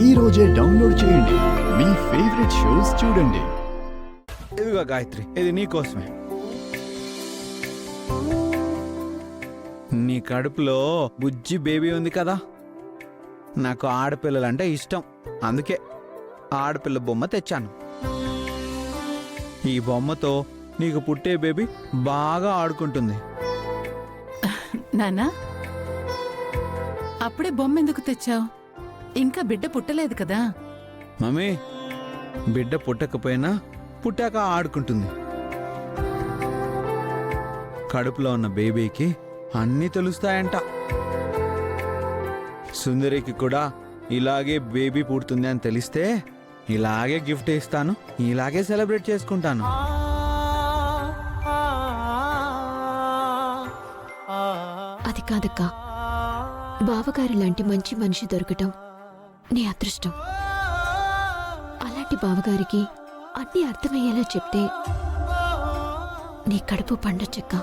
ఈ రోజే డౌన్లోడ్ చేయండి. మీ ఫేవరెట్ షోస్ చూడండి. ఇదిగో గాయత్రి, ఇది నీకోసమే. నీ కడుపులో బుజ్జి బేబీ ఉంది కదా, నాకు ఆడపిల్లలంటే ఇష్టం. అందుకే ఆడపిల్ల బొమ్మ తెచ్చాను. ఈ బొమ్మతో నీకు పుట్టే బేబీ బాగా ఆడుకుంటుంది. నానా, అప్పుడే బొమ్మ ఎందుకు తెచ్చావు? ఇంకా బిడ్డ పుట్టలేదు కదా. మమ్మీ, బిడ్డ పుట్టకపోయినా పుట్టాక ఆడుకుంటుంది. కడుపులో ఉన్న బేబీకి అన్నీ తెలుస్తాయంట. సుందరికి కూడా ఇలాగే బేబీ పుడుతుంది అని తెలిస్తే ఇలాగే గిఫ్ట్ ఇస్తాను, ఇలాగే సెలబ్రేట్ చేసుకుంటాను. అది కాదక్క, బావగారి లాంటి మంచి మనిషి దొరకటం నీ అదృష్టం. అలాంటి బావగారికి అన్నీ అర్థమయ్యేలా చెప్తే నీ కడుపు పండొచ్చక్క.